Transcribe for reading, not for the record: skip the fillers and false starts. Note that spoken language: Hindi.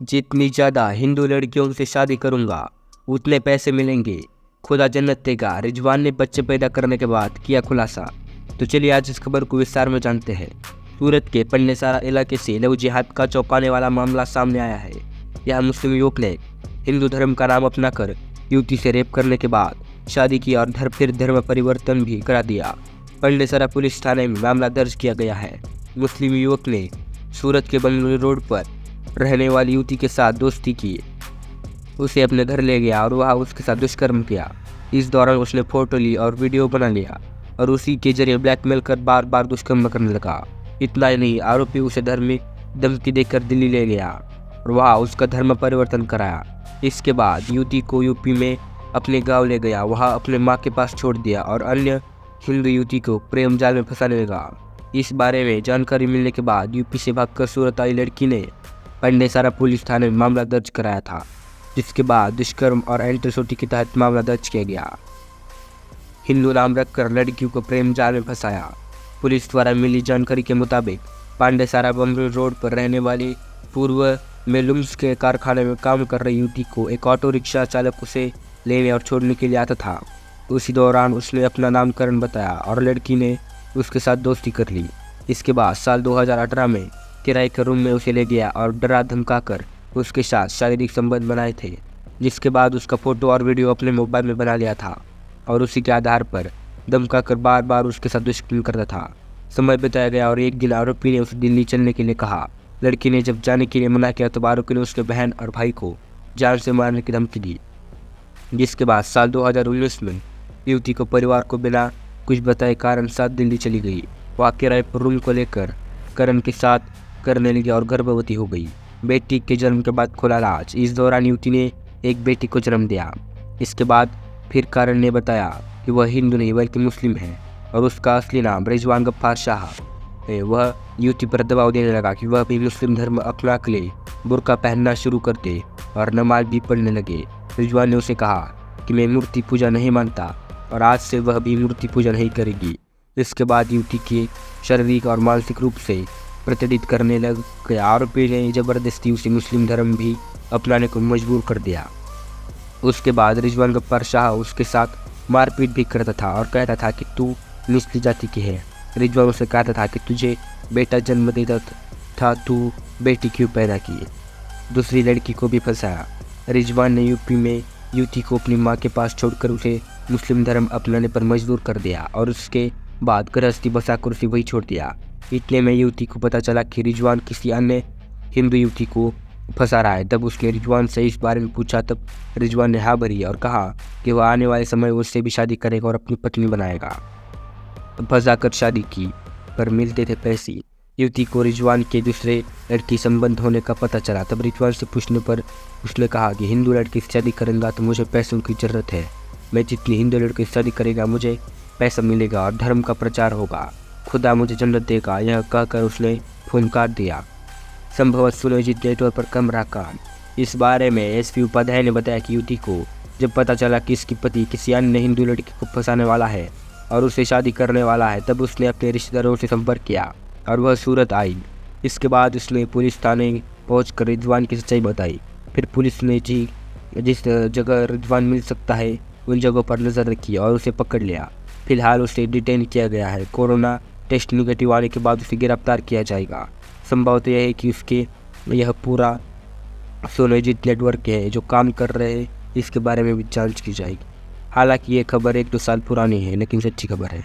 जितनी ज़्यादा हिंदू लड़कियों से शादी करूँगा उतने पैसे मिलेंगे, खुदा जन्नत देगा। रिजवान ने बच्चे पैदा करने के बाद किया खुलासा। तो चलिए आज इस खबर को विस्तार में जानते हैं। सूरत के पंडेसारा इलाके से लव जिहाद का चौंकाने वाला मामला सामने आया है। यह मुस्लिम युवक ने हिंदू धर्म का नाम अपनाकर युवती से रेप करने के बाद शादी की और फिर धर्म परिवर्तन भी करा दिया। पंडेसारा पुलिस थाने में मामला दर्ज किया गया है। मुस्लिम युवक ने सूरत के बंगलुरु रोड पर रहने वाली युवती के साथ दोस्ती की, उसे अपने घर ले गया और वहाँ उसके साथ दुष्कर्म किया। इस दौरान उसने फोटो ली और वीडियो बना लिया और उसी के जरिए ब्लैकमेल कर बार बार दुष्कर्म करने लगा। इतना ही नहीं, आरोपी उसे धार्मिक धमकी देकर दिल्ली ले गया और वहाँ उसका धर्म परिवर्तन कराया। इसके बाद युवती को यूपी में अपने गांव ले गया, वहाँ अपने माँ के पास छोड़ दिया और अन्य हिंदू युवती को प्रेम जाल में फंसाने लगा। इस बारे में जानकारी मिलने के बाद यूपी से भागकर सूरत आई लड़की ने पंडेसारा पुलिस थाने में मामला दर्ज कराया था, जिसके बाद दुष्कर्म और एंट्रोसिटी के तहत मामला दर्ज किया गया। हिंदू नाम रखकर लड़कियों को प्रेम जाल में फंसाया। पुलिस द्वारा मिली जानकारी के मुताबिक पंडेसारा बंगलुरु रोड पर रहने वाली पूर्व में लुम्स के कारखाने में काम कर रही युवती को एक ऑटो रिक्शा चालक उसे लेने और छोड़ने के लिए आता था। उसी दौरान उसने अपना नामकरण बताया और लड़की ने उसके साथ दोस्ती कर ली। इसके बाद साल 2018 में किराए के रूम में उसे ले गया और डरा धमका कर उसके साथ शारीरिक संबंध बनाए थे, जिसके बाद उसका फोटो और वीडियो अपने मोबाइल में बना लिया था और उसी के आधार पर धमका कर बार बार उसके साथ दुष्कर्म करता था। समय बताया गया और एक दिन आरोपी ने उसे दिल्ली चलने के लिए कहा। लड़की ने जब जाने के लिए मना किया तो आरोपी ने उसके बहन और भाई को जान से मारने की धमकी दी, जिसके बाद साल 2019 में युवती को परिवार को बिना कुछ बताए कारण साथ दिल्ली चली गई। वहाँ किराए पर रूम को लेकर करण के साथ करने लगी और गर्भवती हो गई। बेटी के जन्म के बाद खुला राज। इस दौरान युवती ने एक बेटी को जन्म दिया। इसके बाद फिर करण ने बताया कि वह हिंदू नहीं बल्कि मुस्लिम है और उसका असली नाम रिजवान गफ्फार शाह है। वह युवती पर दबाव देने लगा कि वह भी मुस्लिम धर्म अपना के लिए बुर्का पहनना शुरू कर दे और नमाज भी पढ़ने लगे। रिजवान ने उसे कहा कि मैं मूर्ति पूजा नहीं मानता और आज से वह भी मूर्ति पूजा नहीं करेगी। इसके बाद युवती के शारीरिक और मानसिक रूप से प्रताड़ित करने लग गया। आरोपी ने जबरदस्ती उसे मुस्लिम धर्म भी अपनाने को मजबूर कर दिया। उसके बाद रिजवान गफ्फार शाह उसके साथ मारपीट भी करता था और कहता था कि तू निचली जाति की है। रिजवान उसे कहता था कि तुझे बेटा जन्म देता था, तू बेटी क्यों पैदा की। दूसरी लड़की को भी फंसाया। रिजवान ने यूपी में युवती को अपनी माँ के पास छोड़कर उसे मुस्लिम धर्म अपनाने पर मजबूर कर दिया और उसके बाद गृहस्थी बसाकर उसे वही छोड़ दिया। इतने में युवती को पता चला कि रिजवान किसी अन्य हिंदू युवती को फंसा रहा है। तब उसने रिजवान से इस बारे में पूछा। तब रिजवान ने हाँ भरी और कहा कि वह आने वाले समय उससे भी शादी करेगा और अपनी पत्नी बनाएगा। फंसाकर शादी की पर मिलते थे पैसे। युवती को रिजवान के दूसरे लड़की संबंध होने का पता चला। तब रिजवान से पूछने पर उसने कहा कि हिंदू लड़की से शादी करेंगे तो मुझे पैसों की ज़रूरत है। मैं जितनी हिंदू लड़की से शादी करेगा मुझे पैसा मिलेगा और धर्म का प्रचार होगा, खुदा मुझे जन्नत देगा। यह कहकर उसने फोन काट दिया। संभवतः सुनियोजित नेटवर्क पर कैमरा का। इस बारे में एसपी उपाध्याय ने बताया कि युवती को जब पता चला कि इसकी पति किसी अन्य हिंदू लड़की को फंसाने वाला है और उससे शादी करने वाला है, तब उसने अपने रिश्तेदारों से संपर्क किया और वह सूरत आई। इसके बाद उसने पुलिस थाने पहुंचकर रिजवान की सच्चाई बताई। फिर पुलिस ने जिस जगह रिजवान मिल सकता है उन जगहों पर नज़र रखी और उसे पकड़ लिया। फिलहाल उसे डिटेन किया गया है। कोरोना टेस्ट नेगेटिव आने के बाद उसे गिरफ्तार किया जाएगा। संभवतः यह है कि उसके यह पूरा सुनियोजित नेटवर्क है जो काम कर रहे हैं, इसके बारे में भी जांच की जाएगी। हालांकि ये खबर 1-2 साल पुरानी है, लेकिन सच्ची खबर है।